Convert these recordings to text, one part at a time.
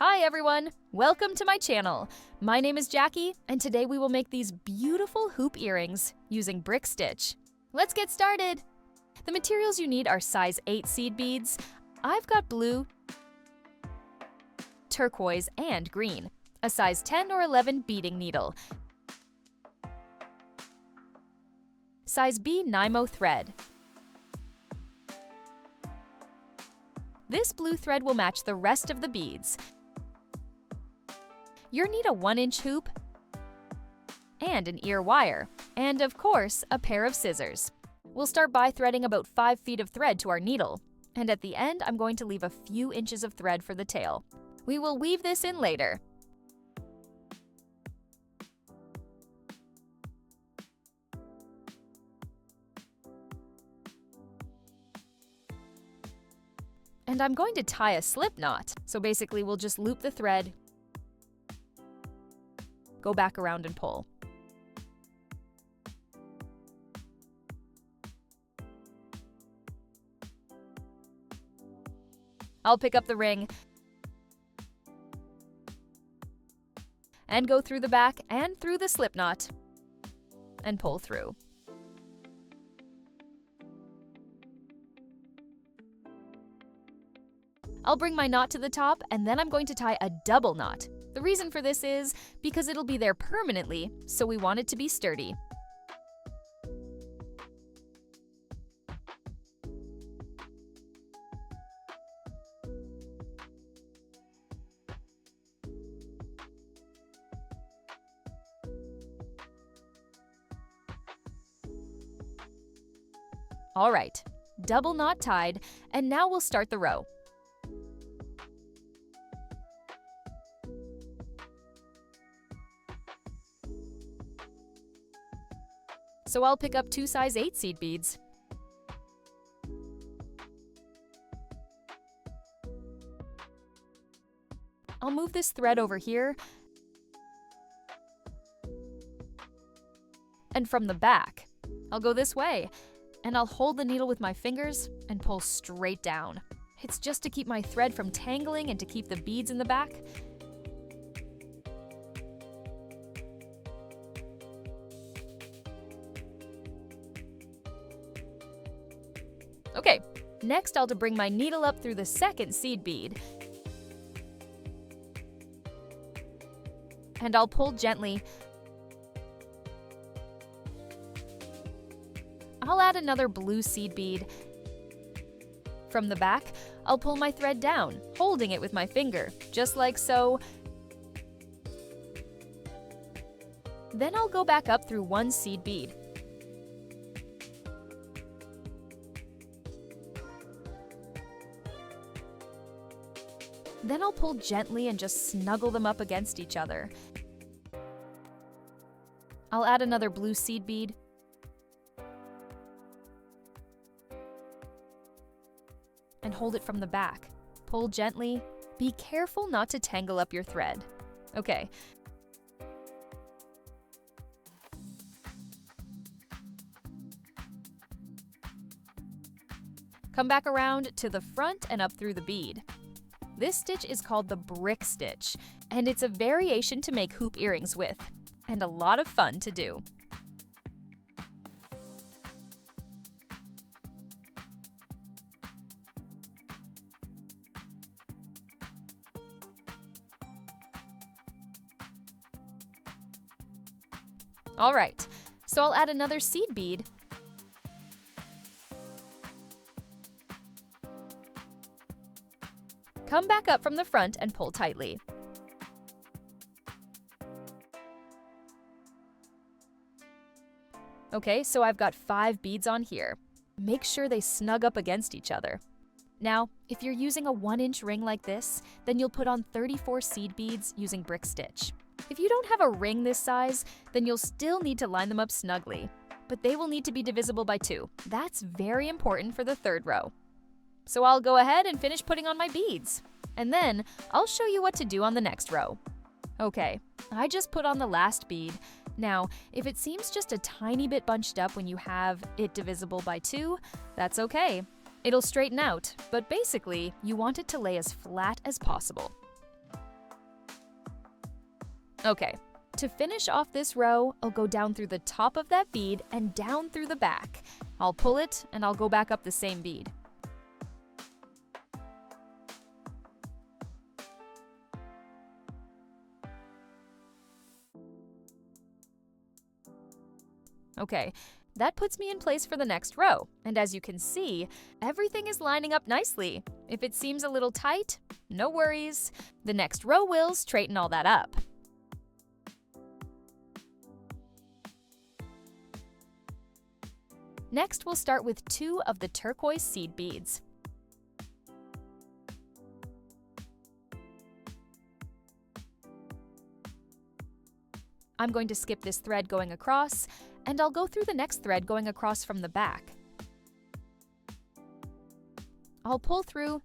Hi everyone! Welcome to my channel. My name is Jackie, and today we will make these beautiful hoop earrings using brick stitch. Let's get started! The materials you need are size 8 seed beads. I've got blue, turquoise, and green. A size 10 or 11 beading needle. Size B Nymo thread. This blue thread will match the rest of the beads. You'll need a 1-inch hoop and an ear wire, and of course, a pair of scissors. We'll start by threading about 5 feet of thread to our needle, and at the end, I'm going to leave a few inches of thread for the tail. We will weave this in later. And I'm going to tie a slip knot. So basically, we'll just loop the thread, go back around and pull. I'll pick up the ring and go through the back and through the slip knot and pull through. I'll bring my knot to the top, and then I'm going to tie a double knot. The reason for this is because it'll be there permanently, so we want it to be sturdy. All right, double knot tied, and now we'll start the row. So I'll pick up 2 size 8 seed beads. I'll move this thread over here, and from the back, I'll go this way, and I'll hold the needle with my fingers and pull straight down. It's just to keep my thread from tangling and to keep the beads in the back. Okay, next I'll bring my needle up through the second seed bead. And I'll pull gently. I'll add another blue seed bead. From the back, I'll pull my thread down, holding it with my finger, just like so. Then I'll go back up through 1 seed bead. Then I'll pull gently and just snuggle them up against each other. I'll add another blue seed bead. And hold it from the back. Pull gently. Be careful not to tangle up your thread. Okay. Come back around to the front and up through the bead. This stitch is called the brick stitch, and it's a variation to make hoop earrings with, and a lot of fun to do. All right, so I'll add another seed bead. Come back up from the front and pull tightly. Okay, so I've got 5 beads on here. Make sure they snug up against each other. Now, if you're using a 1-inch ring like this, then you'll put on 34 seed beads using brick stitch. If you don't have a ring this size, then you'll still need to line them up snugly, but they will need to be divisible by 2. That's very important for the 3rd row. So I'll go ahead and finish putting on my beads, and then I'll show you what to do on the next row. Okay, I just put on the last bead. Now, if it seems just a tiny bit bunched up when you have it divisible by 2, that's okay. It'll straighten out, but basically, you want it to lay as flat as possible. Okay, to finish off this row, I'll go down through the top of that bead and down through the back. I'll pull it and I'll go back up the same bead. Okay, that puts me in place for the next row, and as you can see, everything is lining up nicely. If it seems a little tight, no worries. The next row will straighten all that up. Next, we'll start with 2 of the turquoise seed beads. I'm going to skip this thread going across, and I'll go through the next thread going across from the back. I'll pull through,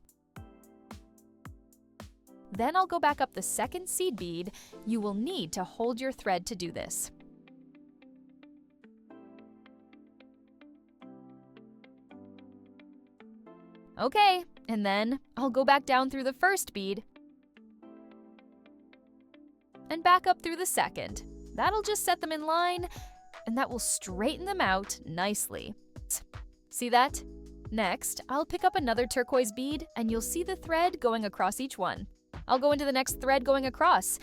then I'll go back up the second seed bead. You will need to hold your thread to do this. Okay, and then I'll go back down through the first bead and back up through the second. That'll just set them in line, and that will straighten them out nicely. See that? Next, I'll pick up another turquoise bead, and you'll see the thread going across each one. I'll go into the next thread going across.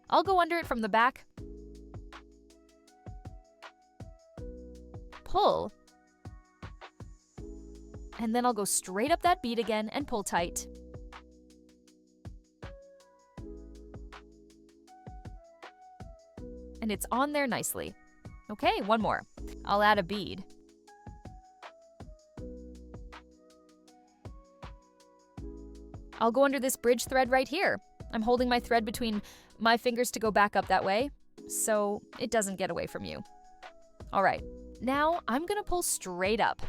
I'll go under it from the back, pull, and then I'll go straight up that bead again and pull tight. And it's on there nicely. Okay, one more. I'll add a bead. I'll go under this bridge thread right here. I'm holding my thread between my fingers to go back up that way, so it doesn't get away from you. All right, now I'm gonna pull straight up.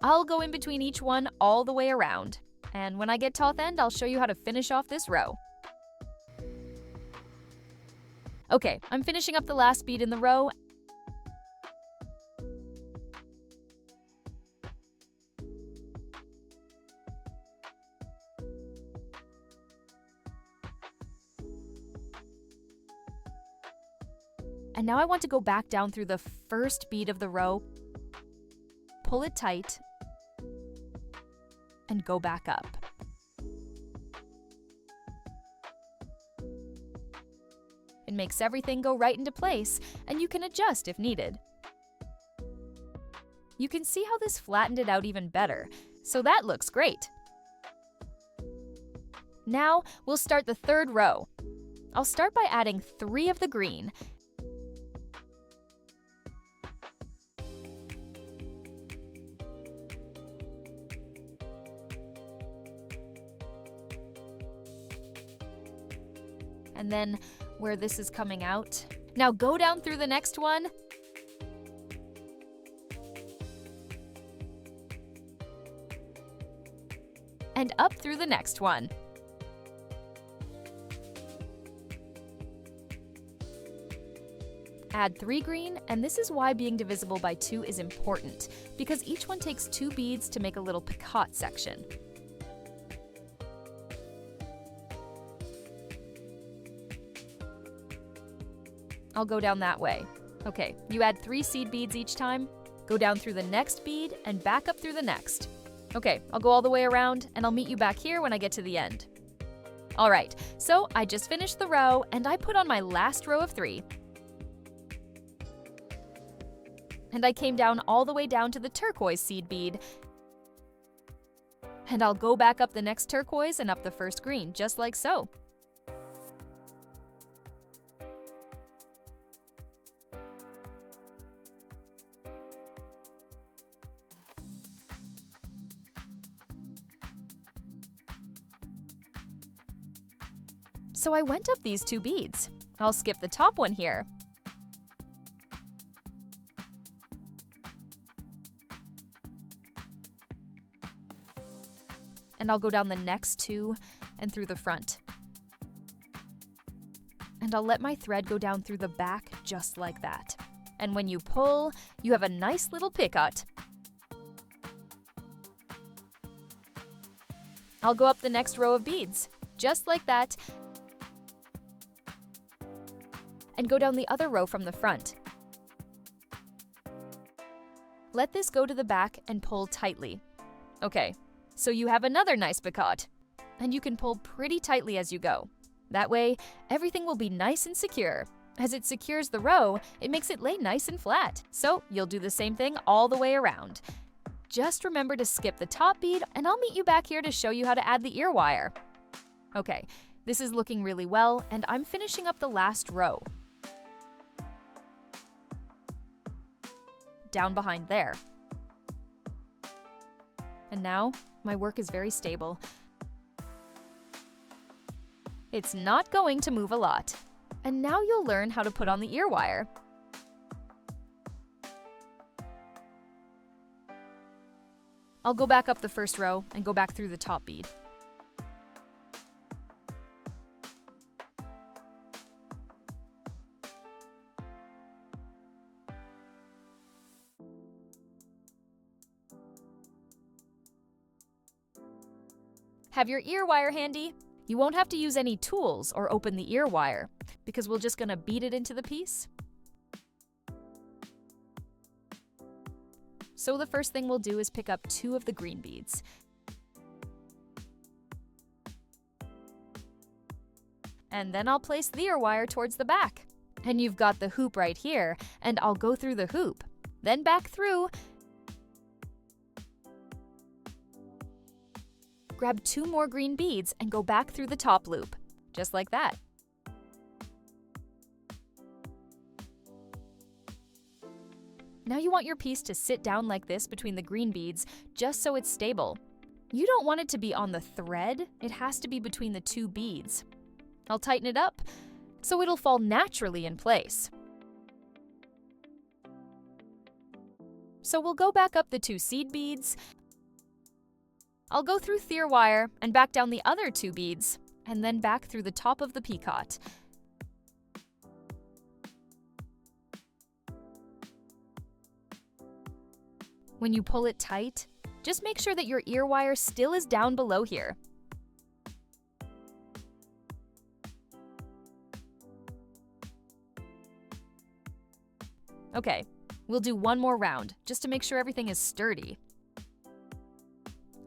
I'll go in between each one all the way around, and when I get to the end, I'll show you how to finish off this row. Okay, I'm finishing up the last bead in the row. And now I want to go back down through the first bead of the row, pull it tight, and go back up. It makes everything go right into place, and you can adjust if needed. You can see how this flattened it out even better, so that looks great. Now we'll start the third row. I'll start by adding 3 of the green. And then where this is coming out. Now go down through the next one. And up through the next one. Add 3 green, and this is why being divisible by 2 is important, because each one takes 2 beads to make a little picot section. I'll go down that way. Okay, you add 3 seed beads each time, go down through the next bead, and back up through the next. Okay, I'll go all the way around, and I'll meet you back here when I get to the end. All right, so I just finished the row, and I put on my last row of 3. And I came down all the way down to the turquoise seed bead. And I'll go back up the next turquoise and up the first green, just like so. So I went up these 2 beads. I'll skip the top one here. And I'll go down the next 2 and through the front. And I'll let my thread go down through the back just like that. And when you pull, you have a nice little picot. I'll go up the next row of beads, just like that, and go down the other row from the front. Let this go to the back and pull tightly. Okay, so you have another nice picot, and you can pull pretty tightly as you go. That way, everything will be nice and secure. As it secures the row, it makes it lay nice and flat. So you'll do the same thing all the way around. Just remember to skip the top bead, and I'll meet you back here to show you how to add the ear wire. Okay, this is looking really well, and I'm finishing up the last row. Down behind there. And now, my work is very stable. It's not going to move a lot. And now you'll learn how to put on the ear wire. I'll go back up the first row and go back through the top bead. Have your ear wire handy? You won't have to use any tools or open the ear wire, because we're just gonna bead it into the piece. So the first thing we'll do is pick up 2 of the green beads. And then I'll place the ear wire towards the back. And you've got the hoop right here, and I'll go through the hoop, then back through. Grab 2 more green beads and go back through the top loop, just like that. Now you want your piece to sit down like this between the green beads, just so it's stable. You don't want it to be on the thread, it has to be between the 2 beads. I'll tighten it up, so it'll fall naturally in place. So we'll go back up the 2 seed beads. I'll go through the ear wire and back down the other 2 beads, and then back through the top of the picot. When you pull it tight, just make sure that your ear wire still is down below here. Okay, we'll do one more round, just to make sure everything is sturdy.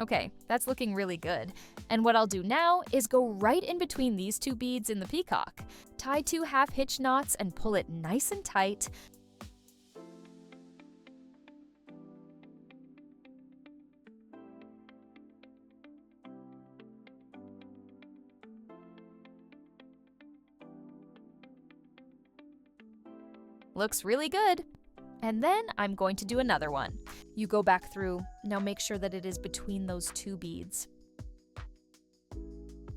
Okay, that's looking really good. And what I'll do now is go right in between these 2 beads in the peacock. Tie 2 half hitch knots and pull it nice and tight. Looks really good. And then I'm going to do another one. You go back through. Now make sure that it is between those 2 beads.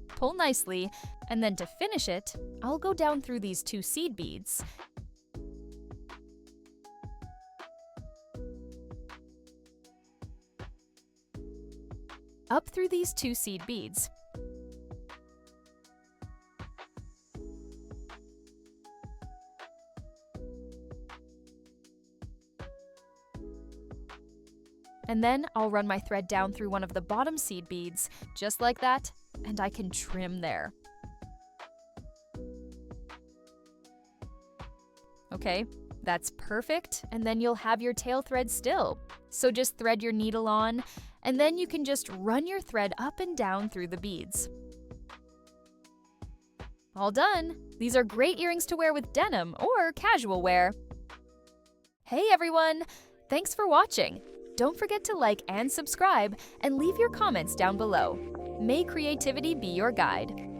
Pull nicely, and then to finish it, I'll go down through these 2 seed beads. Up through these 2 seed beads. And then I'll run my thread down through one of the bottom seed beads, just like that, and I can trim there. Okay, that's perfect, and then you'll have your tail thread still. So just thread your needle on, and then you can just run your thread up and down through the beads. All done! These are great earrings to wear with denim or casual wear. Hey everyone! Thanks for watching! Don't forget to like and subscribe, and leave your comments down below. May creativity be your guide.